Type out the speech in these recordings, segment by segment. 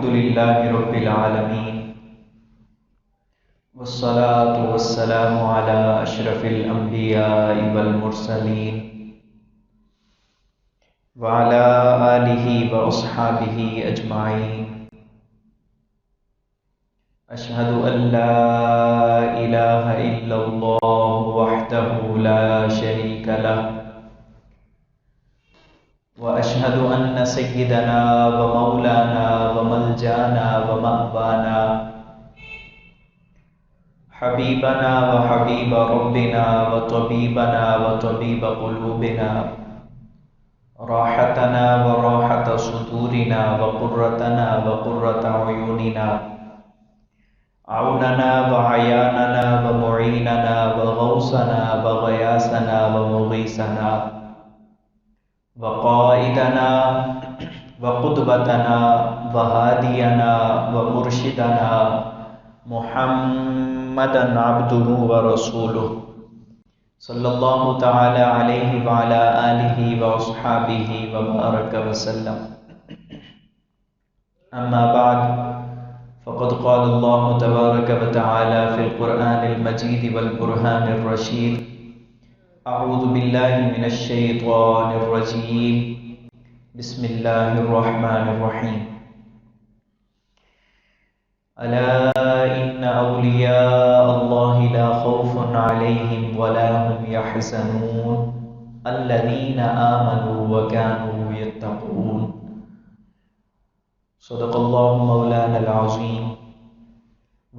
الحمد لله رب العالمين والصلاة والسلام على أشرف الأنبياء والمرسلين وعلى آله وأصحابه أجمعين أشهد أن لا إله إلا الله وحده لا شريك له وأشهد أن سيدنا ومولانا وملجأنا ومأوانا حبيبنا وحبيب ربنا وطبيبنا وطبيب قلوبنا راحتنا وراحة صدورنا وقرتنا وقرة عيوننا عوننا وعياننا ومعيننا وغوثنا وغياثنا ومغيثنا وقائدنا وقدوتنا وهادينا ومرشدنا محمدا عبده ورسوله صلى الله تعالى عليه وعلى آله وأصحابه وبارك وسلم. أما بعد فقد قال الله تبارك وتعالى في القرآن المجيد والبرهان الرشيد: أعوذ بالله من الشيطان الرجيم بسم الله الرحمن الرحيم. ألا إن أولياء الله لا خوف عليهم ولا هم يحزنون الذين آمنوا وكانوا يتقون. صدق الله مولانا العظيم.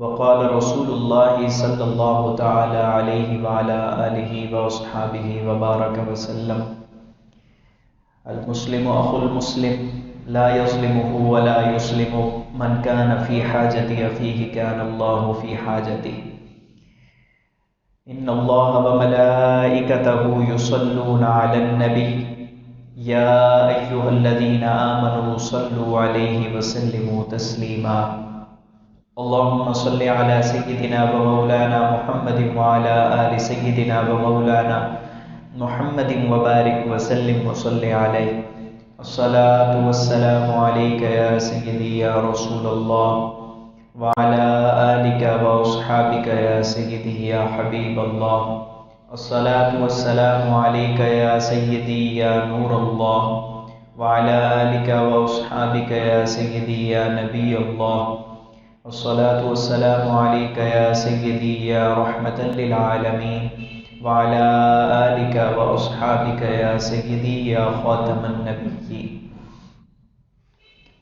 وقال رسول الله صلى الله تعالى عليه وعلى آله وأصحابه وبارك وسلم: المسلم أخو المسلم لا يظلمه ولا يسلمه من كان في حاجة أخيه كان الله في حاجته. إن الله وملائكته يصلون على النبي يا أيها الذين آمنوا صلوا عليه وسلموا تسليما. اللهم صل على سيدنا ومولانا محمد وعلى آل سيدنا ومولانا محمد وبارك وسلم وصل عليه. الصلاة والسلام عليك يا سيدي يا رسول الله وعلى آلك وأصحابك يا سيدي يا حبيب الله. الصلاة والسلام عليك يا سيدي يا نور الله وعلى آلك وأصحابك يا سيدي يا نبي الله. الصلاة والسلام عليك يا سيدي يا رحمة للعالمين وعلى آلك وأصحابك يا سيدي يا خاتم النبيين.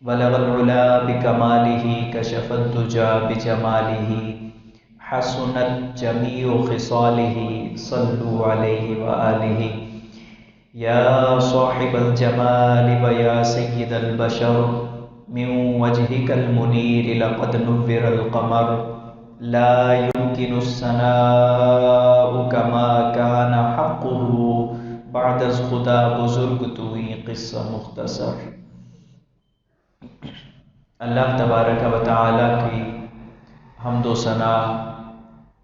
بلغ العلا بكماله كشف الدجى بجماله حسنت جميع خصاله صلوا عليه وآله. يا صاحب الجمال ويا سيد البشر من وجهك المنير لقد نور القمر لا يمكن الثناء كما كان حقه بعد از خدا بزرگ توئی قصہ مختصر. اللہ تبارک و تعالی کی حمد و ثنا،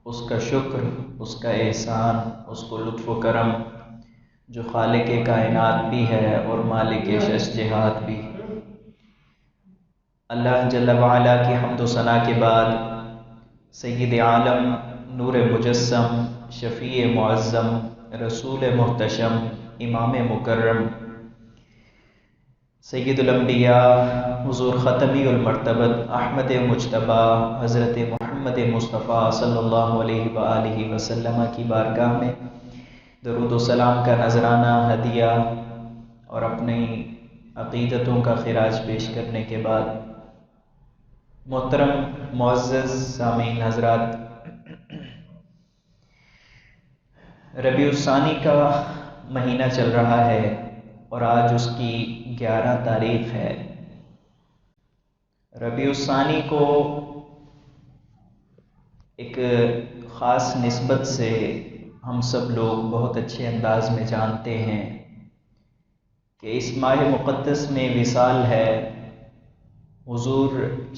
اس کا شکر، اس کا احسان، اس کو لطف و کرم جو خالق کائنات بھی ہے اور مالک شش جہات بھی. اللہ جل وعلا کی حمد و ثنا کے بعد سید عالم، نور مجسم، شفیع معظم، رسول محتشم، امام مکرم، سید الانبیاء حضور ختمی المرتبت احمد مجتبی حضرت محمد مصطفیٰ صلی اللہ علیہ وآلہ وسلم کی بارگاہ میں درود و سلام کا نذرانہ ہدیہ اور اپنی عقیدتوں کا خراج پیش کرنے کے بعد، محترم معزز سامعین حضرات، ربیع الثانی کا مہینہ چل رہا ہے اور آج اس کی 11 تاریخ ہے. ربیع الثانی کو ایک خاص نسبت سے ہم سب لوگ بہت اچھے انداز میں جانتے ہیں کہ اس ماہ مقدس میں وصال ہے حضور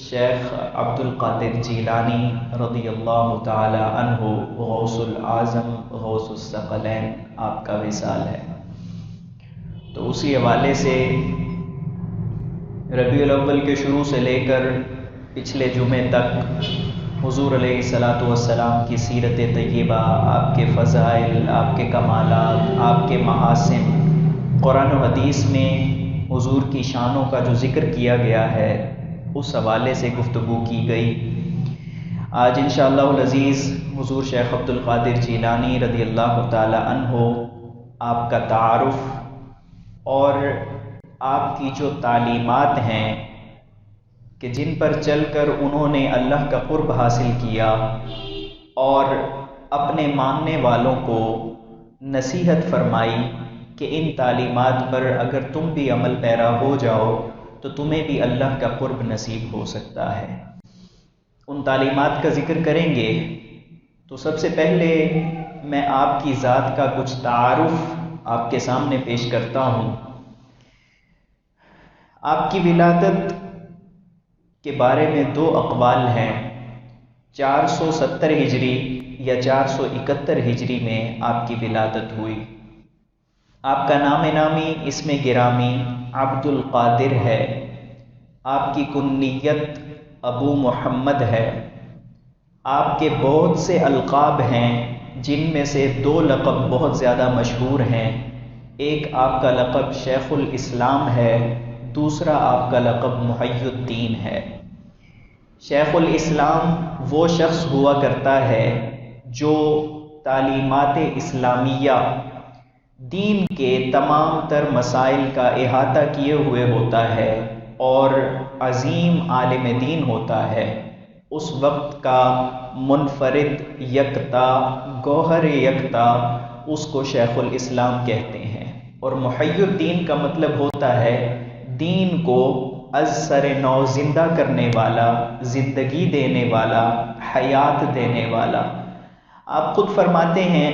شیخ عبد القادر جیلانی رضی اللہ تعالی عنہ غوث العظم غوث الثقلین، آپ کا وصال ہے. تو اسی حوالے سے ربیع الاول کے شروع سے لے کر پچھلے جمعے تک حضور علیہ الصلاۃ والسلام کی سیرت طیبہ، آپ کے فضائل، آپ کے کمالات، آپ کے محاسن، قرآن و حدیث میں حضور کی شانوں کا جو ذکر کیا گیا ہے اس حوالے سے گفتگو کی گئی۔ آج انشاءاللہ العزیز حضور شیخ عبد القادر جیلانی رضی اللہ تعالی عنہ آپ کا تعارف اور آپ کی جو تعلیمات ہیں کہ جن پر چل کر انہوں نے اللہ کا قرب حاصل کیا اور اپنے ماننے والوں کو نصیحت فرمائی کہ ان تعلیمات پر اگر تم بھی عمل پیرا ہو جاؤ تو تمہیں بھی اللہ کا قرب نصیب ہو سکتا ہے۔ ان تعلیمات کا ذکر کریں گے تو سب سے پہلے میں آپ کی ذات کا کچھ تعارف آپ کے سامنے پیش کرتا ہوں۔ آپ کی ولادت کے بارے میں دو اقوال ہیں۔ 470 ہجری یا 471 ہجری میں آپ کی ولادت ہوئی۔ آپ کا نام نامی اسم گرامی عبد القادر ہے۔ آپ کی کنیت ابو محمد ہے۔ آپ کے بہت سے القاب ہیں جن میں سے دو لقب بہت زیادہ مشہور ہیں۔ ایک آپ کا لقب شیخ الاسلام ہے، دوسرا آپ کا لقب محی الدین ہے۔ شیخ الاسلام وہ شخص ہوا کرتا ہے جو تعلیمات اسلامیہ، دین کے تمام تر مسائل کا احاطہ کیے ہوئے ہوتا ہے اور عظیم عالم دین ہوتا ہے۔ اس وقت کا منفرد یکتا، گوہر یکتا، اس کو شیخ الاسلام کہتے ہیں۔ اور محی الدین کا مطلب ہوتا ہے دین کو از سر نو زندہ کرنے والا، زندگی دینے والا، حیات دینے والا۔ آپ خود فرماتے ہیں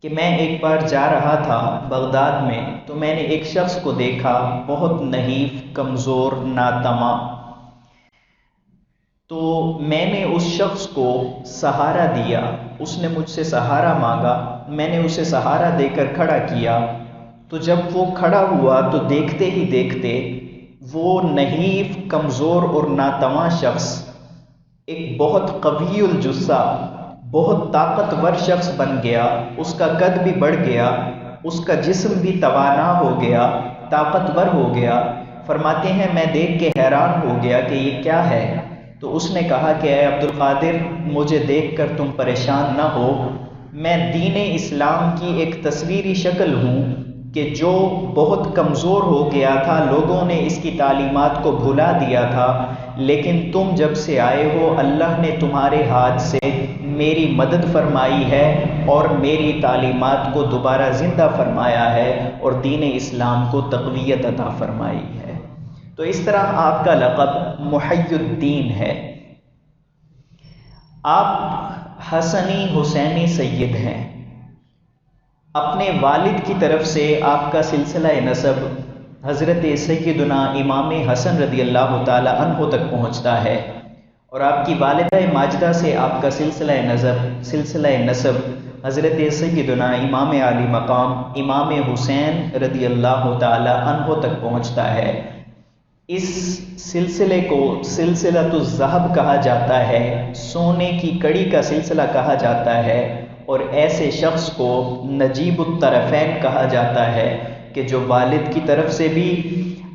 کہ میں ایک بار جا رہا تھا بغداد میں تو میں نے ایک شخص کو دیکھا بہت نحیف، کمزور، ناتما، تو میں نے اس شخص کو سہارا دیا۔ اس نے مجھ سے سہارا مانگا، میں نے اسے سہارا دے کر کھڑا کیا، تو جب وہ کھڑا ہوا تو دیکھتے ہی دیکھتے وہ نحیف، کمزور اور ناتواں شخص ایک بہت قوی الجثہ، بہت طاقتور شخص بن گیا۔ اس کا قد بھی بڑھ گیا، اس کا جسم بھی توانا ہو گیا، طاقتور ہو گیا۔ فرماتے ہیں میں دیکھ کے حیران ہو گیا کہ یہ کیا ہے؟ تو اس نے کہا کہ اے عبد القادر، مجھے دیکھ کر تم پریشان نہ ہو، میں دین اسلام کی ایک تصویری شکل ہوں کہ جو بہت کمزور ہو گیا تھا، لوگوں نے اس کی تعلیمات کو بھلا دیا تھا، لیکن تم جب سے آئے ہو اللہ نے تمہارے ہاتھ سے میری مدد فرمائی ہے اور میری تعلیمات کو دوبارہ زندہ فرمایا ہے اور دین اسلام کو تقویت عطا فرمائی ہے۔ تو اس طرح آپ کا لقب محی الدین ہے۔ آپ حسنی حسینی سید ہیں۔ اپنے والد کی طرف سے آپ کا سلسلہ نسب حضرت سیدنا امام حسن رضی اللہ تعالی عنہ تک پہنچتا ہے، اور آپ کی والدہ ماجدہ سے آپ کا سلسلہ نسب حضرت سیدنا امام عالی مقام امام حسین رضی اللہ تعالی عنہ تک پہنچتا ہے۔ اس سلسلے کو سلسلۃ الذہب کہا جاتا ہے، سونے کی کڑی کا سلسلہ کہا جاتا ہے، اور ایسے شخص کو نجیب الطرفین کہا جاتا ہے کہ جو والد کی طرف سے بھی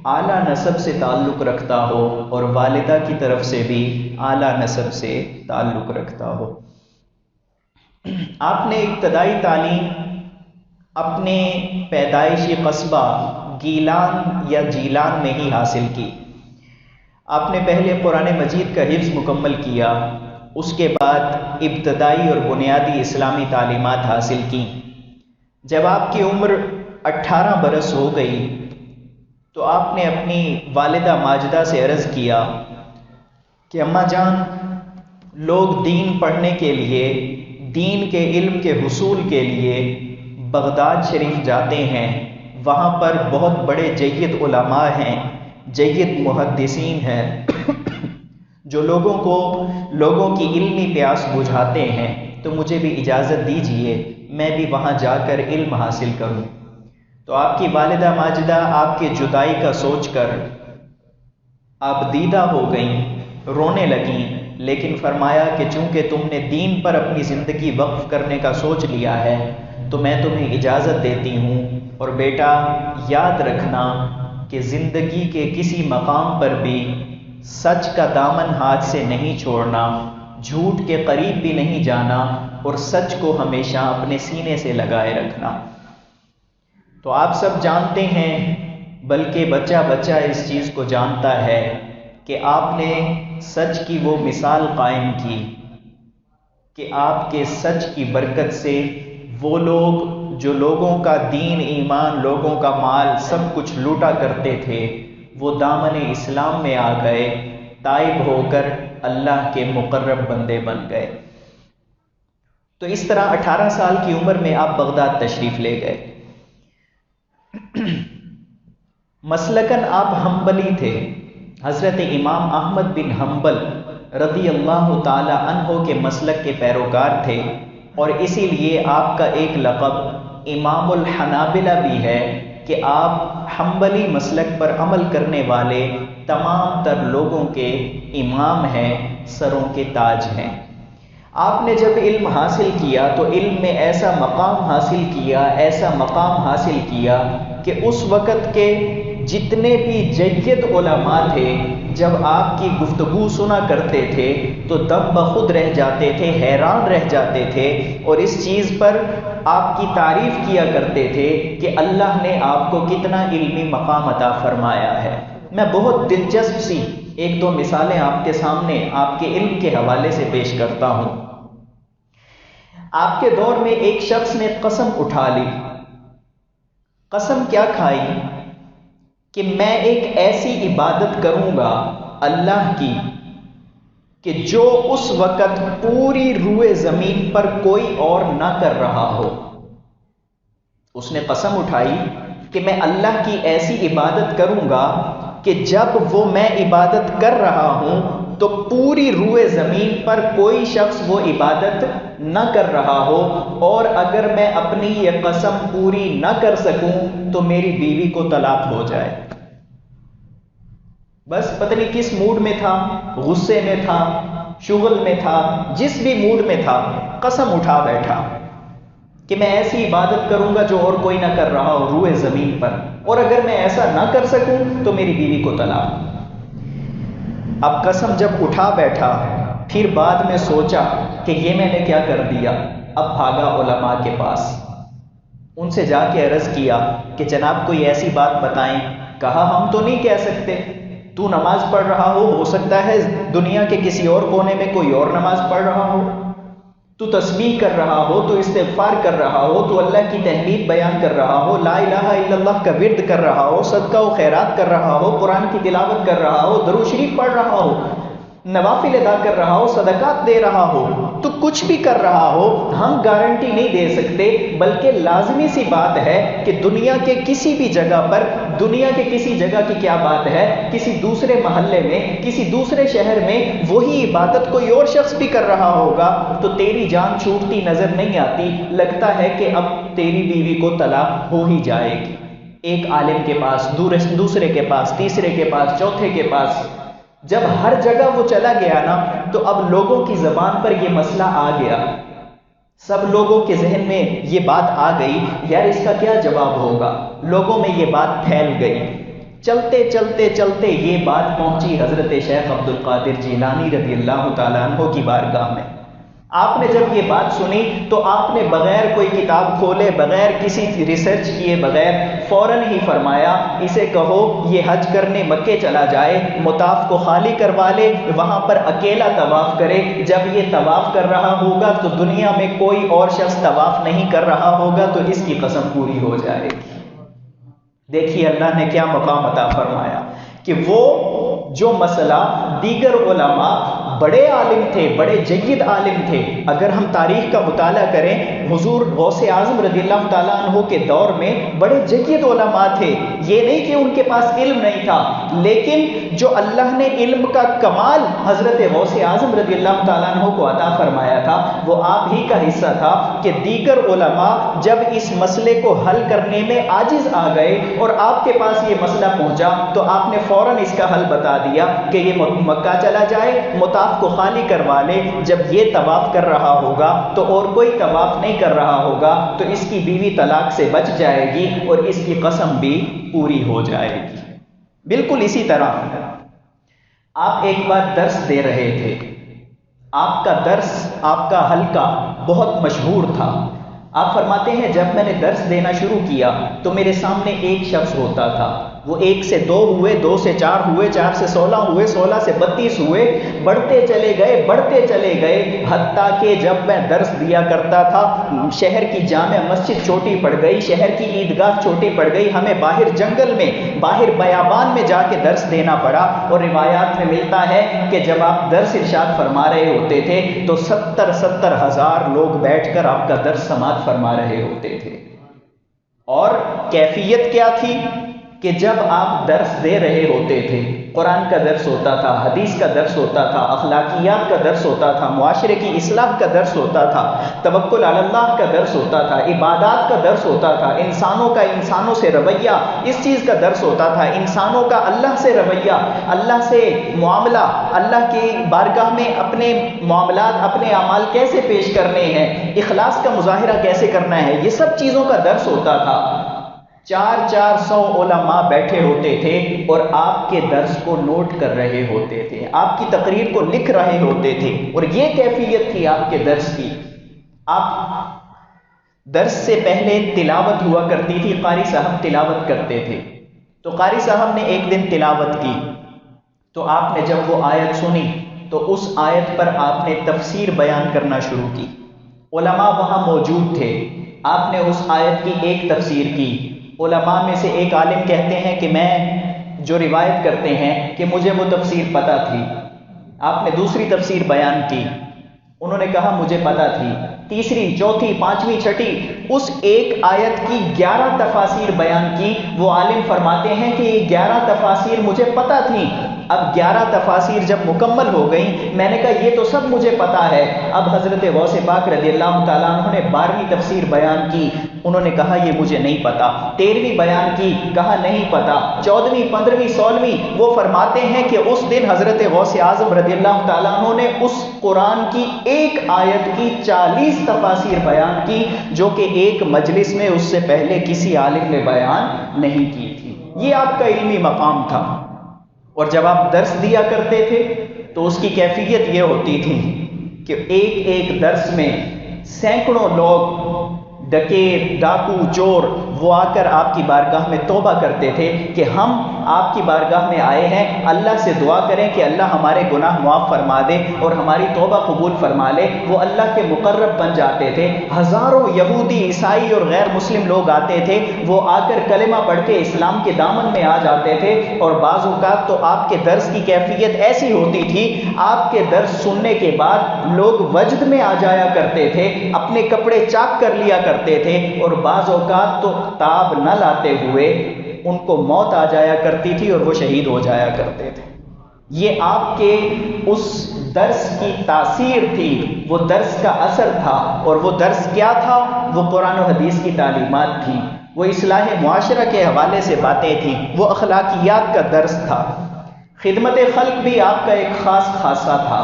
اعلیٰ نسب سے تعلق رکھتا ہو اور والدہ کی طرف سے بھی اعلیٰ نسب سے تعلق رکھتا ہو۔ آپ نے ابتدائی تعلیم اپنے پیدائشی قصبہ گیلان یا جیلان میں ہی حاصل کی۔ آپ نے پہلے قرآن مجید کا حفظ مکمل کیا، اس کے بعد ابتدائی اور بنیادی اسلامی تعلیمات حاصل کی۔ جب آپ کی عمر 18 برس ہو گئی تو آپ نے اپنی والدہ ماجدہ سے عرض کیا کہ اماں جان، لوگ دین پڑھنے کے لیے، دین کے علم کے حصول کے لیے بغداد شریف جاتے ہیں، وہاں پر بہت بڑے جید علماء ہیں، جید محدثین ہیں جو لوگوں کی علمی پیاس بجھاتے ہیں، تو مجھے بھی اجازت دیجیے میں بھی وہاں جا کر علم حاصل کروں۔ تو آپ کی والدہ ماجدہ آپ کے جدائی کا سوچ کر آپ دیدہ ہو گئیں، رونے لگیں، لیکن فرمایا کہ چونکہ تم نے دین پر اپنی زندگی وقف کرنے کا سوچ لیا ہے تو میں تمہیں اجازت دیتی ہوں، اور بیٹا یاد رکھنا کہ زندگی کے کسی مقام پر بھی سچ کا دامن ہاتھ سے نہیں چھوڑنا، جھوٹ کے قریب بھی نہیں جانا، اور سچ کو ہمیشہ اپنے سینے سے لگائے رکھنا۔ تو آپ سب جانتے ہیں، بلکہ بچہ بچہ اس چیز کو جانتا ہے کہ آپ نے سچ کی وہ مثال قائم کی کہ آپ کے سچ کی برکت سے وہ لوگ جو لوگوں کا دین، ایمان، لوگوں کا مال سب کچھ لوٹا کرتے تھے، وہ دامن اسلام میں آ گئے، تائب ہو کر اللہ کے مقرب بندے بن گئے۔ تو اس طرح 18 سال کی عمر میں آپ بغداد تشریف لے گئے۔ مسلکن آپ حنبلی تھے، حضرت امام احمد بن حنبل رضی اللہ تعالی عنہ کے مسلک کے پیروکار تھے، اور اسی لیے آپ کا ایک لقب امام الحنابلہ بھی ہے کہ آپ حنبلی مسلک پر عمل کرنے والے تمام تر لوگوں کے امام ہیں، سروں کے تاج ہیں۔ آپ نے جب علم حاصل کیا تو علم میں ایسا مقام حاصل کیا، ایسا مقام حاصل کیا کہ اس وقت کے جتنے بھی جید علماء تھے جب آپ کی گفتگو سنا کرتے تھے تو دم بخود رہ جاتے تھے، حیران رہ جاتے تھے، اور اس چیز پر آپ کی تعریف کیا کرتے تھے کہ اللہ نے آپ کو کتنا علمی مقام عطا فرمایا ہے۔ میں بہت دلچسپ سی ایک دو مثالیں آپ کے سامنے آپ کے علم کے حوالے سے پیش کرتا ہوں۔ آپ کے دور میں ایک شخص نے قسم اٹھا لی۔ قسم کیا کھائی کہ میں ایک ایسی عبادت کروں گا اللہ کی کہ جو اس وقت پوری روئے زمین پر کوئی اور نہ کر رہا ہو۔ اس نے قسم اٹھائی کہ میں اللہ کی ایسی عبادت کروں گا کہ جب وہ میں عبادت کر رہا ہوں تو پوری روئے زمین پر کوئی شخص وہ عبادت نہ کر رہا ہو، اور اگر میں اپنی یہ قسم پوری نہ کر سکوں تو میری بیوی کو طلاق ہو جائے۔ بس پتہ نہیں کس موڈ میں تھا، غصے میں تھا، شغل میں تھا، جس بھی موڈ میں تھا، قسم اٹھا بیٹھا کہ میں ایسی عبادت کروں گا جو اور کوئی نہ کر رہا ہو روئے زمین پر، اور اگر میں ایسا نہ کر سکوں تو میری بیوی کو طلاق۔ اب قسم جب اٹھا بیٹھا، پھر بعد میں سوچا کہ یہ میں نے کیا کر دیا۔ اب بھاگا علماء کے پاس، ان سے جا کے عرض کیا کہ جناب کوئی ایسی بات بتائیں۔ کہا ہم تو نہیں کہہ سکتے، تو نماز پڑھ رہا ہو سکتا ہے دنیا کے کسی اور کونے میں کوئی اور نماز پڑھ رہا ہو، تو تسبیح کر رہا ہو، تو استغفار کر رہا ہو، تو اللہ کی تحمید بیان کر رہا ہو، لا الہ الا اللہ کا ورد کر رہا ہو، صدقہ و خیرات کر رہا ہو، قرآن کی تلاوت کر رہا ہو، درود شریف پڑھ رہا ہو، نوافل ادا کر رہا ہو، صدقات دے رہا ہو، تو کچھ بھی کر رہا ہو، ہم گارنٹی نہیں دے سکتے، بلکہ لازمی سی بات ہے کہ دنیا کے کسی بھی جگہ پر، دنیا کے کسی جگہ کی کیا بات ہے، کسی دوسرے محلے میں، کسی دوسرے شہر میں وہی عبادت کوئی اور شخص بھی کر رہا ہوگا تو تیری جان چھوٹتی نظر نہیں آتی، لگتا ہے کہ اب تیری بیوی کو طلاق ہو ہی جائے گی۔ ایک عالم کے پاس، دوسرے کے پاس، تیسرے کے پاس، چوتھے کے پاس، جب ہر جگہ وہ چلا گیا نا تو اب لوگوں کی زبان پر یہ مسئلہ آ گیا، سب لوگوں کے ذہن میں یہ بات آ گئی، یار اس کا کیا جواب ہوگا۔ لوگوں میں یہ بات پھیل گئی، چلتے چلتے چلتے یہ بات پہنچی حضرت شیخ عبد القادر جیلانی رضی اللہ تعالیٰ عنہ کی بارگاہ میں۔ آپ نے جب یہ بات سنی تو آپ نے بغیر کوئی کتاب کھولے، بغیر کسی ریسرچ کیے بغیر فوراً ہی فرمایا اسے کہو یہ حج کرنے مکے چلا جائے، مطاف کو خالی کروا لے، وہاں پر اکیلا طواف کرے، جب یہ طواف کر رہا ہوگا تو دنیا میں کوئی اور شخص طواف نہیں کر رہا ہوگا تو اس کی قسم پوری ہو جائے گی۔ دیکھیے اللہ نے کیا مقام عطا فرمایا کہ وہ جو مسئلہ دیگر علماء بڑے عالم تھے، بڑے جید عالم تھے۔ اگر ہم تاریخ کا مطالعہ کریں، حضور غوث اعظم رضی اللہ تعالیٰ عنہ کے دور میں بڑے جید علماء تھے۔ یہ نہیں کہ ان کے پاس علم نہیں تھا، لیکن جو اللہ نے علم کا کمال حضرت غوث اعظم رضی اللہ تعالیٰ عنہ کو عطا فرمایا تھا، وہ آپ ہی کا حصہ تھا کہ دیگر علماء جب اس مسئلے کو حل کرنے میں عاجز آ گئے اور آپ کے پاس یہ مسئلہ پہنچا تو آپ نے فوراً اس کا حل بتا دیا کہ یہ مکہ چلا جائے، مطاف کو خالی کروا لے، جب یہ طواف کر رہا ہوگا تو اور کوئی طواف نہیں کر رہا ہوگا تو اس کی بیوی طلاق سے بچ جائے گی اور اس کی قسم بھی پوری ہو جائے گی۔ بالکل اسی طرح آپ ایک بار درس دے رہے تھے، آپ کا درس، آپ کا حلقہ بہت مشہور تھا۔ آپ فرماتے ہیں جب میں نے درس دینا شروع کیا تو میرے سامنے ایک شخص ہوتا تھا، وہ 1 سے 2 ہوئے، 2 سے 4 ہوئے، 4 سے 16 ہوئے، 16 سے 32 ہوئے، بڑھتے چلے گئے، حتیٰ کہ جب میں درس دیا کرتا تھا شہر کی جامع مسجد چھوٹی پڑ گئی، شہر کی عیدگاہ چھوٹی پڑ گئی، ہمیں باہر جنگل میں، باہر بیابان میں جا کے درس دینا پڑا۔ اور روایات میں ملتا ہے کہ جب آپ درس ارشاد فرما رہے ہوتے تھے تو 70 ہزار لوگ بیٹھ کر آپ کا درس سماعت فرما رہے ہوتے تھے۔ اور کیفیت کیا تھی کہ جب آپ درس دے رہے ہوتے تھے، قرآن کا درس ہوتا تھا، حدیث کا درس ہوتا تھا، اخلاقیات کا درس ہوتا تھا، معاشرے کی اصلاح کا درس ہوتا تھا، توکل علی اللہ کا درس ہوتا تھا، عبادات کا درس ہوتا تھا، انسانوں سے رویہ، اس چیز کا درس ہوتا تھا، انسانوں کا اللہ سے رویہ، اللہ سے معاملہ، اللہ کی بارگاہ میں اپنے معاملات، اپنے اعمال کیسے پیش کرنے ہیں، اخلاص کا مظاہرہ کیسے کرنا ہے، یہ سب چیزوں کا درس ہوتا تھا۔ 400 علماء بیٹھے ہوتے تھے اور آپ کے درس کو نوٹ کر رہے ہوتے تھے، آپ کی تقریر کو لکھ رہے ہوتے تھے، اور یہ کیفیت تھی آپ کے درس کی۔ آپ درس سے پہلے تلاوت ہوا کرتی تھی، قاری صاحب تلاوت کرتے تھے، تو قاری صاحب نے ایک دن تلاوت کی تو آپ نے جب وہ آیت سنی تو اس آیت پر آپ نے تفسیر بیان کرنا شروع کی۔ علماء وہاں موجود تھے، آپ نے اس آیت کی ایک تفسیر کی۔ علماء میں سے ایک عالم کہتے ہیں کہ میں جو روایت کرتے ہیں کہ مجھے وہ تفسیر پتہ تھی۔ آپ نے دوسری تفسیر بیان کی، انہوں نے کہا مجھے پتہ تھی۔ تیسری، چوتھی، پانچویں، چھٹی، اس ایک آیت کی 11 تفاسیر بیان کی۔ وہ عالم فرماتے ہیں کہ یہ 11 تفاسیر مجھے پتہ تھیں۔ اب 11 تفاسیر جب مکمل ہو گئیں، میں نے کہا یہ تو سب مجھے پتہ ہے۔ اب حضرت غوث پاک رضی اللہ تعالیٰ عنہ نے 12ویں تفسیر بیان کی، انہوں نے کہا یہ مجھے نہیں پتہ۔ 13ویں بیان کی، کہا نہیں پتہ۔ 14ویں، 15ویں، 16ویں، وہ فرماتے ہیں کہ اس دن حضرت غوث اعظم رضی اللہ تعالیٰ عنہ نے اس قرآن کی ایک آیت کی 40 تفاسیر بیان کی، جو کہ ایک مجلس میں اس سے پہلے کسی عالم نے بیان نہیں کی تھی۔ یہ آپ کا علمی مقام تھا۔ اور جب آپ درس دیا کرتے تھے تو اس کی کیفیت یہ ہوتی تھی کہ ایک ایک درس میں سینکڑوں لوگ، ڈکیت، ڈاکو، چور، وہ آ کر آپ کی بارگاہ میں توبہ کرتے تھے کہ ہم آپ کی بارگاہ میں آئے ہیں، اللہ سے دعا کریں کہ اللہ ہمارے گناہ معاف فرما دے اور ہماری توبہ قبول فرما لے۔ وہ اللہ کے مقرب بن جاتے تھے۔ ہزاروں یہودی، عیسائی اور غیر مسلم لوگ آتے تھے، وہ آ کر کلمہ پڑھ کے اسلام کے دامن میں آ جاتے تھے۔ اور بعض اوقات تو آپ کے درس کی کیفیت ایسی ہوتی تھی، آپ کے درس سننے کے بعد لوگ وجد میں آ جایا کرتے تھے، اپنے کپڑے چاک کر لیا کرتے تھے، اور بعض اوقات تو تاب نہ لاتے ہوئے ان کو موت آ جایا کرتی تھی اور وہ شہید ہو جایا کرتے تھے۔ یہ آپ کے اس درس کی تاثیر تھی، وہ درس کا اثر تھا۔ اور وہ درس کیا تھا؟ وہ قرآن و حدیث کی تعلیمات تھیں، وہ اصلاح معاشرہ کے حوالے سے باتیں تھیں، وہ اخلاقیات کا درس تھا۔ خدمت خلق بھی آپ کا ایک خاص خاصہ تھا۔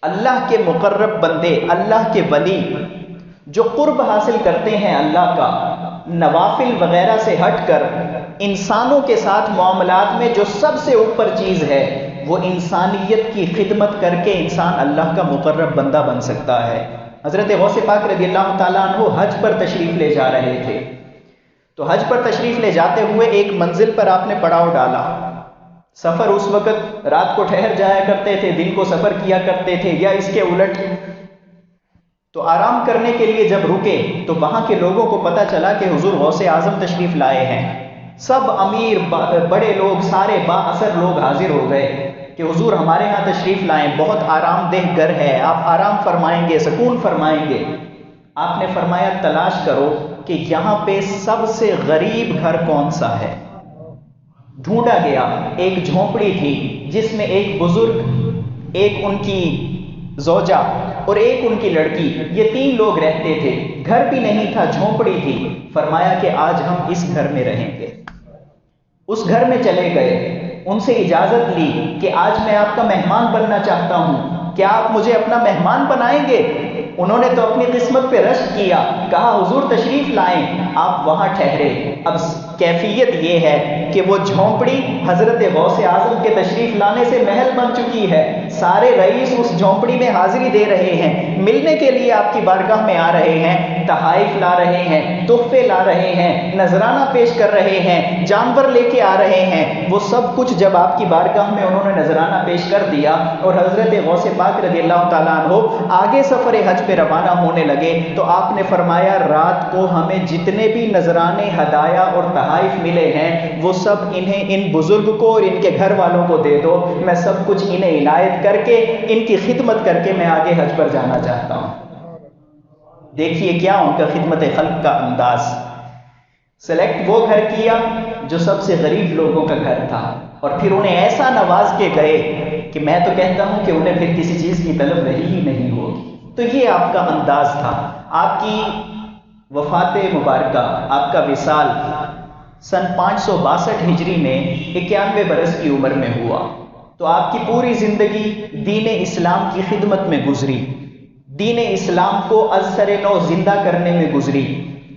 اللہ کے مقرب بندے، اللہ کے ولی جو قرب حاصل کرتے ہیں اللہ کا، نوافل وغیرہ سے ہٹ کر انسانوں کے ساتھ معاملات میں جو سب سے اوپر چیز ہے وہ انسانیت کی خدمت کر کے انسان اللہ کا مقرب بندہ بن سکتا ہے۔ حضرت غوث پاک رضی اللہ تعالیٰ عنہ حج پر تشریف لے جا رہے تھے، تو حج پر تشریف لے جاتے ہوئے ایک منزل پر آپ نے پڑاؤ ڈالا۔ سفر اس وقت رات کو ٹھہر جایا کرتے تھے، دن کو سفر کیا کرتے تھے، یا اس کے الٹ۔ تو آرام کرنے کے لیے جب رکے تو وہاں کے لوگوں کو پتہ چلا کہ حضور غوث اعظم تشریف لائے ہیں۔ سب امیر بڑے لوگ، سارے با اثر لوگ حاضر ہو گئے کہ حضور ہمارے ہاں تشریف لائیں، بہت آرام دہ گھر ہے، آپ آرام فرمائیں گے، سکون فرمائیں گے۔ آپ نے فرمایا تلاش کرو کہ یہاں پہ سب سے غریب گھر کون سا ہے۔ ڈھونڈا گیا، ایک جھونپڑی تھی جس میں ایک بزرگ، ایک ان کی زوجہ اور ایک ان کی لڑکی، یہ 3 لوگ رہتے تھے۔ گھر بھی نہیں تھا، جھونپڑی تھی۔ فرمایا کہ آج ہم اس گھر میں رہیں گے۔ اس گھر میں چلے گئے، ان سے اجازت لی کہ آج میں آپ کا مہمان بننا چاہتا ہوں، کیا آپ مجھے اپنا مہمان بنائیں گے؟ انہوں نے تو اپنی قسمت پہ رشک کیا، کہا حضور تشریف لائیں، آپ وہاں ٹھہرے۔ اب کیفیت یہ ہے کہ وہ جھونپڑی حضرت غوث اعظم کے تشریف لانے سے محل بن چکی ہے۔ سارے رئیس اس جھونپڑی میں حاضری دے رہے ہیں، ملنے کے لیے آپ کی بارگاہ میں آ رہے ہیں، تحائف لا رہے ہیں، تحفے لا رہے ہیں، نذرانہ پیش کر رہے ہیں، جانور لے کے آ رہے ہیں۔ وہ سب کچھ جب آپ کی بارگاہ میں انہوں نے نذرانہ پیش کر دیا اور حضرت غوث پاک رضی اللہ تعالیٰ عنہ آگے سفر حج پہ روانہ ہونے لگے تو آپ نے فرمایا رات کو ہمیں جتنے بھی نذرانے، ہدایا اور تحائف ملے ہیں وہ سب انہیں، ان بزرگ کو اور ان کے گھر والوں کو دے دو، میں سب کچھ انہیں عنایت کر کے ان کی خدمت کر کے میں آگے حج پر جانا چاہتا ہوں۔ دیکھیے کیا ان کا خدمت خلق کا انداز۔ سلیکٹ وہ گھر کیا جو سب سے غریب لوگوں کا گھر تھا، اور پھر انہیں ایسا نواز کے گئے کہ میں تو کہتا ہوں کہ انہیں پھر کسی چیز کی طلب رہی ہی نہیں ہوگی۔ تو یہ آپ کا انداز تھا۔ آپ کی وفات مبارکہ، آپ کا وصال سن 562 ہجری میں 91 برس کی عمر میں ہوا، تو آپ کی پوری زندگی دین اسلام کی خدمت میں گزری، دین اسلام کو از سر نو زندہ کرنے میں گزری،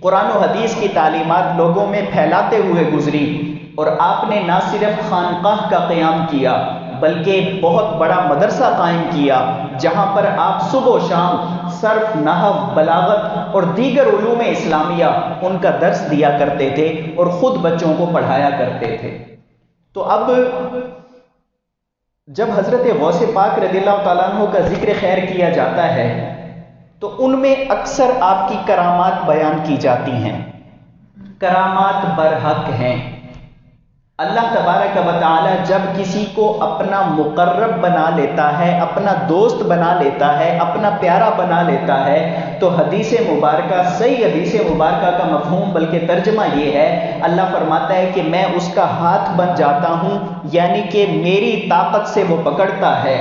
قرآن و حدیث کی تعلیمات لوگوں میں پھیلاتے ہوئے گزری، اور آپ نے نہ صرف خانقاہ کا قیام کیا بلکہ بہت بڑا مدرسہ قائم کیا جہاں پر آپ صبح و شام صرف، نحو، بلاغت اور دیگر علوم اسلامیہ ان کا درس دیا کرتے تھے اور خود بچوں کو پڑھایا کرتے تھے۔ تو اب جب حضرت غوث پاک رضی اللہ تعالیٰ عنہ کا ذکر خیر کیا جاتا ہے تو ان میں اکثر آپ کی کرامات بیان کی جاتی ہیں۔ کرامات برحق ہیں۔ اللہ تبارک و تعالی جب کسی کو اپنا مقرب بنا لیتا ہے، اپنا دوست بنا لیتا ہے، اپنا پیارا بنا لیتا ہے، تو حدیث مبارکہ، صحیح حدیث مبارکہ کا مفہوم بلکہ ترجمہ یہ ہے، اللہ فرماتا ہے کہ میں اس کا ہاتھ بن جاتا ہوں، یعنی کہ میری طاقت سے وہ پکڑتا ہے،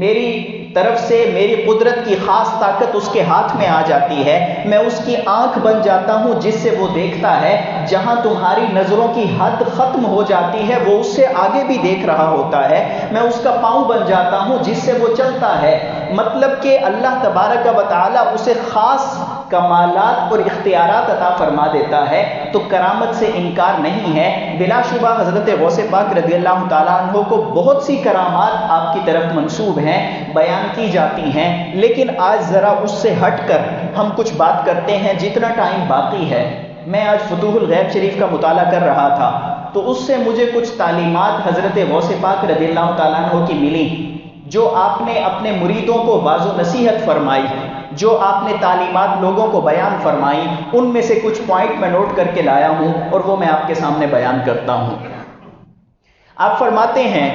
میری طرف سے میری قدرت کی خاص طاقت اس کے ہاتھ میں آ جاتی ہے، میں اس کی آنکھ بن جاتا ہوں جس سے وہ دیکھتا ہے، جہاں تمہاری نظروں کی حد ختم ہو جاتی ہے وہ اس سے آگے بھی دیکھ رہا ہوتا ہے، میں اس کا پاؤں بن جاتا ہوں جس سے وہ چلتا ہے۔ مطلب کہ اللہ تبارک و تعالی اسے خاص کمالات اور اختیارات عطا فرما دیتا ہے، تو کرامت سے انکار نہیں ہے۔ بلا شبہ حضرت غوث پاک رضی اللہ تعالیٰ عنہ کو بہت سی کرامات آپ کی طرف منسوب ہیں، بیان کی جاتی ہیں، لیکن آج ذرا اس سے ہٹ کر ہم کچھ بات کرتے ہیں جتنا ٹائم باقی ہے۔ میں آج فتوح الغیب شریف کا مطالعہ کر رہا تھا تو اس سے مجھے کچھ تعلیمات حضرت غوث پاک رضی اللہ تعالیٰ عنہ کی ملی، جو آپ نے اپنے مریدوں کو واعظ و نصیحت فرمائی، جو آپ نے تعلیمات لوگوں کو بیان فرمائی، ان میں سے کچھ پوائنٹ میں نوٹ کر کے لایا ہوں اور وہ میں آپ کے سامنے بیان کرتا ہوں۔ آپ فرماتے ہیں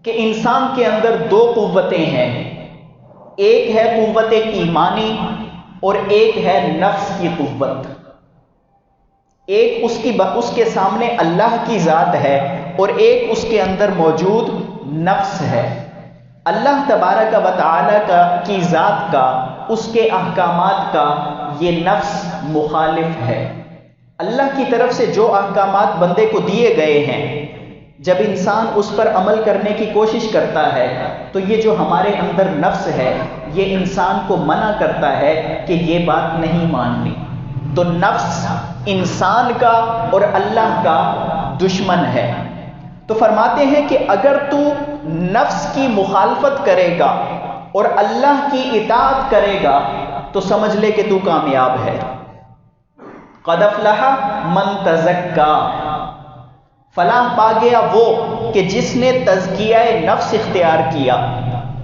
کہ انسان کے اندر 2 قوتیں ہیں، ایک ہے قوت ایمانی اور ایک ہے نفس کی قوت۔ ایک اس کے سامنے اللہ کی ذات ہے اور ایک اس کے اندر موجود نفس ہے۔ اللہ تبارک و تعالی کی ذات کا، اس کے احکامات کا یہ نفس مخالف ہے۔ اللہ کی طرف سے جو احکامات بندے کو دیے گئے ہیں، جب انسان اس پر عمل کرنے کی کوشش کرتا ہے تو یہ جو ہمارے اندر نفس ہے یہ انسان کو منع کرتا ہے کہ یہ بات نہیں ماننی۔ تو نفس انسان کا اور اللہ کا دشمن ہے۔ تو فرماتے ہیں کہ اگر تو نفس کی مخالفت کرے گا اور اللہ کی اطاعت کرے گا تو سمجھ لے کہ تو کامیاب ہے۔ قد افلح من تزکا، فلاح پا گیا وہ کہ جس نے تزکیہ نفس اختیار کیا۔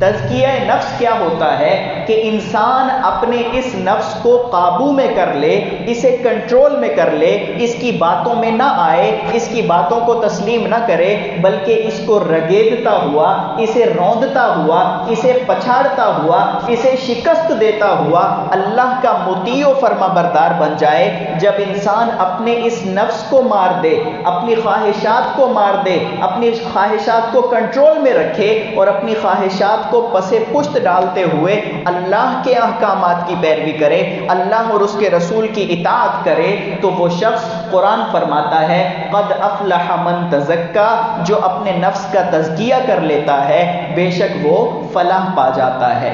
تزکیہ نفس کیا ہوتا ہے کہ انسان اپنے اس نفس کو قابو میں کر لے، اسے کنٹرول میں کر لے، اس کی باتوں میں نہ آئے، اس کی باتوں کو تسلیم نہ کرے، بلکہ اس کو رگیدتا ہوا، اسے روندتا ہوا، اسے پچھاڑتا ہوا، اسے شکست دیتا ہوا اللہ کا مطیع و فرما بردار بن جائے۔ جب انسان اپنے اس نفس کو مار دے، اپنی خواہشات کو مار دے، اپنی خواہشات کو کنٹرول میں رکھے اور اپنی خواہشات کو پسے پشت ڈالتے ہوئے اللہ کے احکامات کی پیروی کرے، اللہ اور اس کے رسول کی اطاعت کرے، تو وہ شخص، قرآن فرماتا ہے قد افلح من تزکا، جو اپنے نفس کا تزکیہ کر لیتا ہے بے شک وہ فلاح پا جاتا ہے۔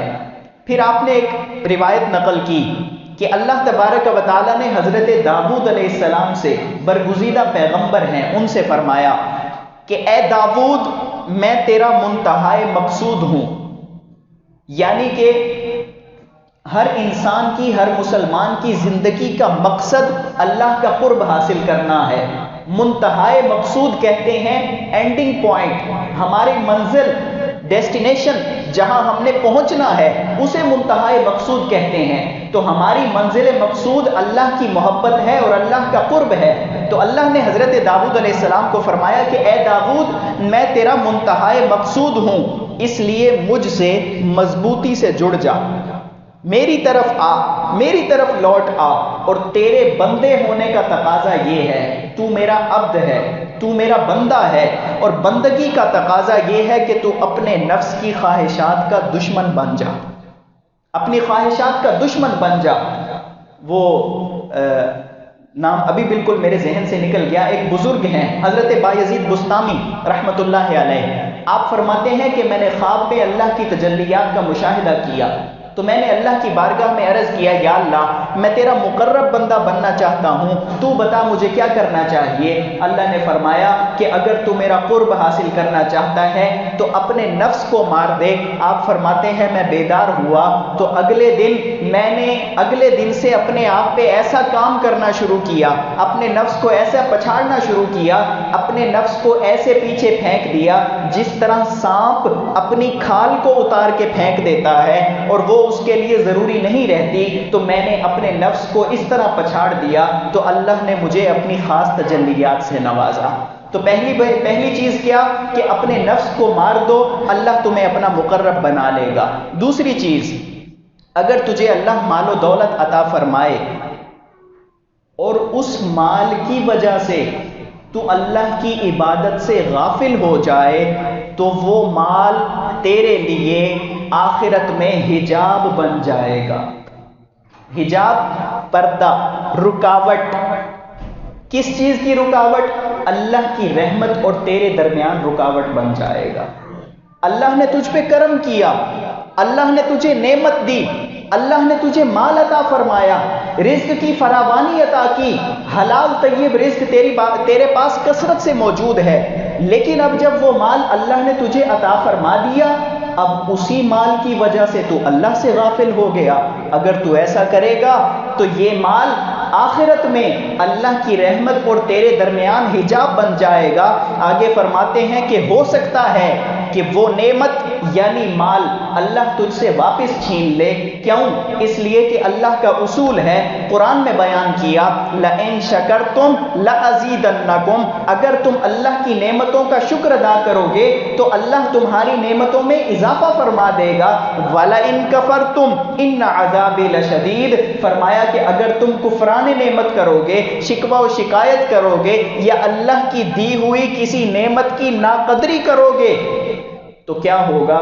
پھر آپ نے ایک روایت نقل کی کہ اللہ تبارک و تعالیٰ نے حضرت داؤد علیہ السلام سے، برگزیدہ پیغمبر ہیں، ان سے فرمایا کہ اے داؤد میں تیرا منتہائے مقصود ہوں، یعنی کہ ہر انسان کی، ہر مسلمان کی زندگی کا مقصد اللہ کا قرب حاصل کرنا ہے۔ منتہائے مقصود کہتے ہیں اینڈنگ پوائنٹ، ہماری منزل، ڈیسٹینیشن، جہاں ہم نے پہنچنا ہے اسے منتہائے مقصود کہتے ہیں۔ تو ہماری منزل مقصود اللہ کی محبت ہے اور اللہ کا قرب ہے۔ تو اللہ نے حضرت داؤد علیہ السلام کو فرمایا کہ اے داؤد میں تیرا منتہائے مقصود ہوں، اس لیے مجھ سے مضبوطی سے جڑ جا، میری طرف آ، میری طرف لوٹ آ، اور تیرے بندے ہونے کا تقاضا یہ ہے، تو میرا عبد ہے، تو میرا بندہ ہے، اور بندگی کا تقاضا یہ ہے کہ تو اپنے نفس کی خواہشات کا دشمن بن جا، اپنی خواہشات کا دشمن بن جا۔ وہ نام ابھی بالکل میرے ذہن سے نکل گیا، ایک بزرگ ہیں حضرت بایزید بستامی رحمت اللہ علیہ، آپ فرماتے ہیں کہ میں نے خواب میں اللہ کی تجلیات کا مشاہدہ کیا، تو میں نے اللہ کی بارگاہ میں عرض کیا یا اللہ میں تیرا مقرب بندہ بننا چاہتا ہوں، تو بتا مجھے کیا کرنا چاہیے؟ اللہ نے فرمایا کہ اگر تو میرا قرب حاصل کرنا چاہتا ہے تو اپنے نفس کو مار دے۔ آپ فرماتے ہیں میں بیدار ہوا تو اگلے دن سے اپنے آپ پہ ایسا کام کرنا شروع کیا، اپنے نفس کو ایسا پچھاڑنا شروع کیا، اپنے نفس کو ایسے پیچھے پھینک دیا جس طرح سانپ اپنی کھال کو اتار کے پھینک دیتا ہے اور وہ اس کے لیے ضروری نہیں رہتی، تو میں نے اپنے نفس کو اس طرح پچھاڑ دیا تو اللہ نے مجھے اپنی خاص تجلیات سے نوازا۔ تو پہلی چیز کیا کہ اپنے نفس کو مار دو، اللہ تمہیں اپنا مقرب بنا لے گا۔ دوسری چیز، اگر تجھے اللہ مال و دولت عطا فرمائے اور اس مال کی وجہ سے تو اللہ کی عبادت سے غافل ہو جائے تو وہ مال تیرے لیے آخرت میں حجاب بن جائے گا۔ حجاب، پردہ، رکاوٹ، کس چیز کی رکاوٹ؟ اللہ کی رحمت اور تیرے درمیان رکاوٹ بن جائے گا۔ اللہ نے تجھ پہ کرم کیا، اللہ نے تجھے نعمت دی، اللہ نے تجھے مال عطا فرمایا، رزق کی فراوانی عطا کی، حلال طیب رزق تیرے پاس کثرت سے موجود ہے، لیکن اب جب وہ مال اللہ نے تجھے عطا فرما دیا، اب اسی مال کی وجہ سے تو اللہ سے غافل ہو گیا۔ اگر تو ایسا کرے گا تو یہ مال آخرت میں اللہ کی رحمت اور تیرے درمیان حجاب بن جائے گا۔ آگے فرماتے ہیں کہ ہو سکتا ہے کہ وہ نعمت یعنی مال اللہ تجھ سے واپس چھین لے۔ کیوں؟ اس لیے کہ اللہ کا اصول ہے، قرآن میں بیان کیا لَإِن شَكَرْتُمْ لَأَزِيدَنَّكُمْ، اگر تم اللہ کی نعمتوں کا شکر ادا کرو گے تو اللہ تمہاری نعمتوں میں اضافہ فرما دے گا۔ وَلَئِن كَفَرْتُمْ إِنَّ عَذَابِي لَشَدِيدٌ، فرمایا کہ اگر تم کفران نعمت کرو گے، شکوہ و شکایت کرو گے یا اللہ کی دی ہوئی کسی نعمت کی ناقدری کرو گے تو کیا ہوگا؟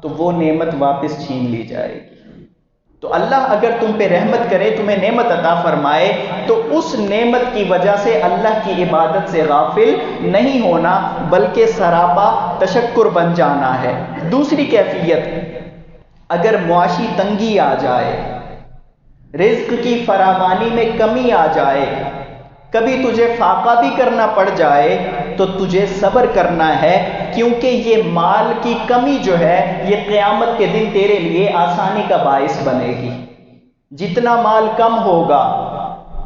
تو وہ نعمت واپس چھین لی جائے گی۔ تو اللہ اگر تم پہ رحمت کرے، تمہیں نعمت عطا فرمائے، تو اس نعمت کی وجہ سے اللہ کی عبادت سے غافل نہیں ہونا بلکہ سراپا تشکر بن جانا ہے۔ دوسری کیفیت، اگر معاشی تنگی آ جائے، رزق کی فراوانی میں کمی آ جائے، کبھی تجھے فاقہ بھی کرنا پڑ جائے تو تجھے صبر کرنا ہے، کیونکہ یہ مال کی کمی جو ہے یہ قیامت کے دن تیرے لیے آسانی کا باعث بنے گی۔ جتنا مال کم ہوگا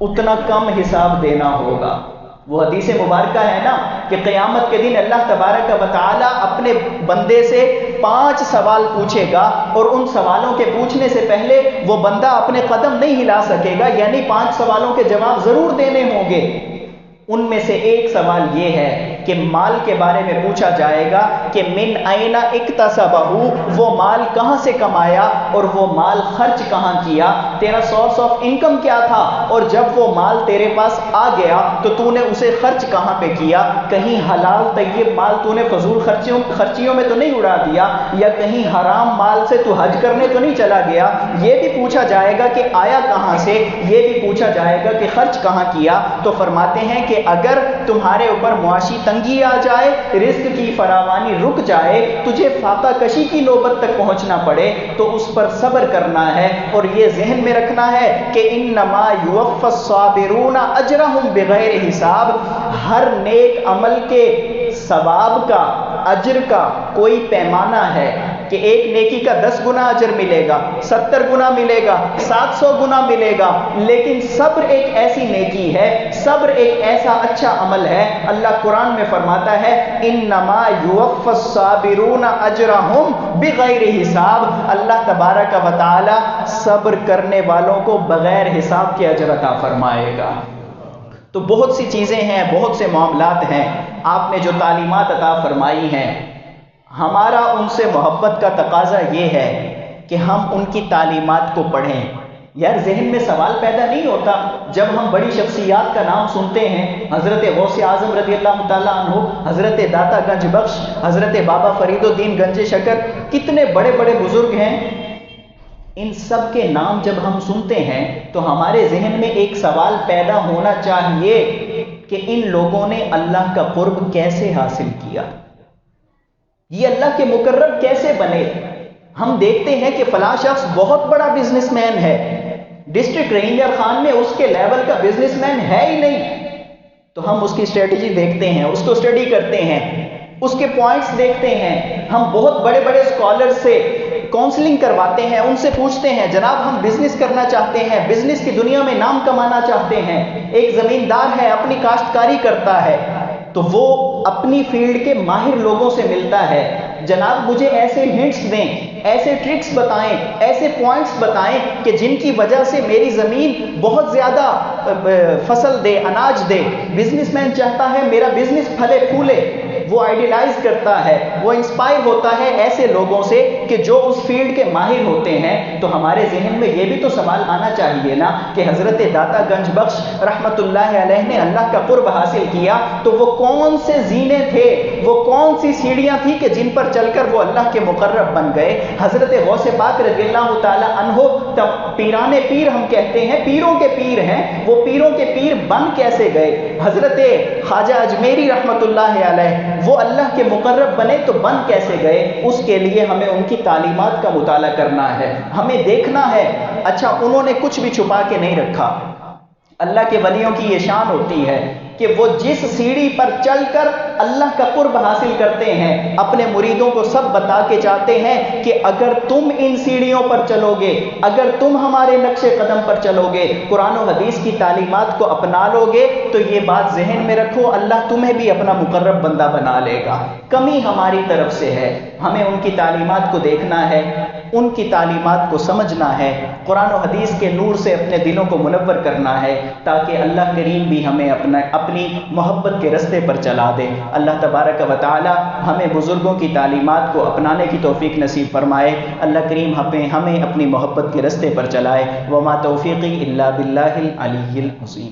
اتنا کم حساب دینا ہوگا، وہ حدیث مبارکہ ہے نا کہ قیامت کے دن اللہ تبارک و تعالی اپنے بندے سے 5 سوال پوچھے گا، اور ان سوالوں کے پوچھنے سے پہلے وہ بندہ اپنے قدم نہیں ہلا سکے گا، یعنی 5 سوالوں کے جواب ضرور دینے ہوں گے۔ ان میں سے ایک سوال یہ ہے کہ مال کے بارے میں پوچھا جائے گا کہ من اینا اکتسبہ، وہ مال کہاں سے کمایا اور وہ مال خرچ کہاں کیا، تیرا سورس آف انکم کیا تھا، اور جب وہ مال تیرے پاس آ گیا تو تو نے اسے خرچ کہاں پہ کیا، کہیں حلال طیب مال تو نے فضول خرچیوں میں تو نہیں اڑا دیا، یا کہیں حرام مال سے تو حج کرنے تو نہیں چلا گیا۔ یہ بھی پوچھا جائے گا کہ آیا کہاں سے، یہ بھی پوچھا جائے گا کہ خرچ کہاں کیا۔ تو فرماتے ہیں کہ اگر تمہارے اوپر معاشی تنگی آ جائے، رزق کی فراوانی رک جائے، تجھے فاقہ کشی کی نوبت تک پہنچنا پڑے، تو اس پر صبر کرنا ہے، اور یہ ذہن میں رکھنا ہے کہ انما یوفی الصابرون اجرہم بغیر حساب، ہر نیک عمل کے ثواب کا، اجر کا کوئی پیمانہ ہے کہ ایک نیکی کا 10 گنا اجر ملے گا، 70 گنا ملے گا، 700 گنا ملے گا، لیکن صبر ایک ایسی نیکی ہے، صبر ایک ایسا اچھا عمل ہے۔ اللہ قرآن میں فرماتا ہے انما یوفی الصابرون اجرہم بغیر حساب، اللہ تبارک و تعالی صبر کرنے والوں کو بغیر حساب کے اجر عطا فرمائے گا۔ تو بہت سی چیزیں ہیں، بہت سے معاملات ہیں، آپ نے جو تعلیمات عطا فرمائی ہیں، ہمارا ان سے محبت کا تقاضا یہ ہے کہ ہم ان کی تعلیمات کو پڑھیں۔ یار ذہن میں سوال پیدا نہیں ہوتا جب ہم بڑی شخصیات کا نام سنتے ہیں، حضرت غوث اعظم رضی اللہ تعالیٰ عنہ، حضرت داتا گنج بخش، حضرت بابا فرید الدین گنج شکر، کتنے بڑے بڑے بزرگ ہیں۔ ان سب کے نام جب ہم سنتے ہیں تو ہمارے ذہن میں ایک سوال پیدا ہونا چاہیے کہ ان لوگوں نے اللہ کا قرب کیسے حاصل کیا، یہ اللہ کے مقرب کیسے بنے۔ ہم دیکھتے ہیں کہ فلاں شخص بہت بڑا بزنس مین ہے، ڈسٹرکٹ رینجر خان میں اس کے لیول کا بزنس مین ہے ہی نہیں، تو ہم اس کی اسٹریٹجی دیکھتے ہیں، اس کو اسٹڈی کرتے ہیں، اس کے پوائنٹس دیکھتے ہیں۔ ہم بہت بڑے بڑے اسکالر سے کاؤنسلنگ کرواتے ہیں، ان سے پوچھتے ہیں جناب ہم بزنس کرنا چاہتے ہیں، بزنس کی دنیا میں نام کمانا چاہتے ہیں۔ ایک زمیندار ہے، اپنی کاشتکاری کرتا ہے، تو وہ اپنی فیلڈ کے ماہر لوگوں سے ملتا ہے، جناب مجھے ایسے ہنٹس دیں، ایسے ٹرکس بتائیں، ایسے پوائنٹس بتائیں کہ جن کی وجہ سے میری زمین بہت زیادہ فصل دے، اناج دے۔ بزنس مین چاہتا ہے میرا بزنس پھلے پھولے، وہ آئیڈیلائز کرتا ہے، وہ انسپائر ہوتا ہے ایسے لوگوں سے کہ جو اس فیلڈ کے ماہر ہوتے ہیں۔ تو ہمارے ذہن میں یہ بھی تو سوال آنا چاہیے نا کہ حضرت داتا گنج بخش رحمت اللہ علیہ نے اللہ کا قرب حاصل کیا تو وہ کون سے زینے تھے، وہ کون سی سیڑھیاں تھی کہ جن پر چل کر وہ اللہ کے مقرب بن گئے۔ حضرت غوث پاک رضی اللہ تعالی عنہ پیران پیر ہم کہتے ہیں، پیروں کے پیر ہیں، وہ پیروں کے پیر بن کیسے گئے؟ حضرت خواجہ اجمیری رحمت اللہ علیہ وہ اللہ کے مقرب بنے تو بن کیسے گئے؟ اس کے لیے ہمیں ان کی تعلیمات کا مطالعہ کرنا ہے، ہمیں دیکھنا ہے اچھا انہوں نے کچھ بھی چھپا کے نہیں رکھا۔ اللہ کے ولیوں کی یہ شان ہوتی ہے کہ وہ جس سیڑھی پر چل کر اللہ کا قرب حاصل کرتے ہیں، اپنے مریدوں کو سب بتا کے چاہتے ہیں کہ اگر تم ان سیڑھیوں پر چلو گے، اگر تم ہمارے نقش قدم پر چلو گے، قرآن و حدیث کی تعلیمات کو اپنا لو گے، تو یہ بات ذہن میں رکھو اللہ تمہیں بھی اپنا مقرب بندہ بنا لے گا۔ کمی ہماری طرف سے ہے، ہمیں ان کی تعلیمات کو دیکھنا ہے، ان کی تعلیمات کو سمجھنا ہے، قرآن و حدیث کے نور سے اپنے دلوں کو منور کرنا ہے، تاکہ اللہ کریم بھی ہمیں اپنی محبت کے رستے پر چلا دے۔ اللہ تبارک و تعالی ہمیں بزرگوں کی تعلیمات کو اپنانے کی توفیق نصیب فرمائے۔ اللہ کریم ہمیں اپنی محبت کے رستے پر چلائے۔ وما توفیقی الا باللہ العلی العظیم۔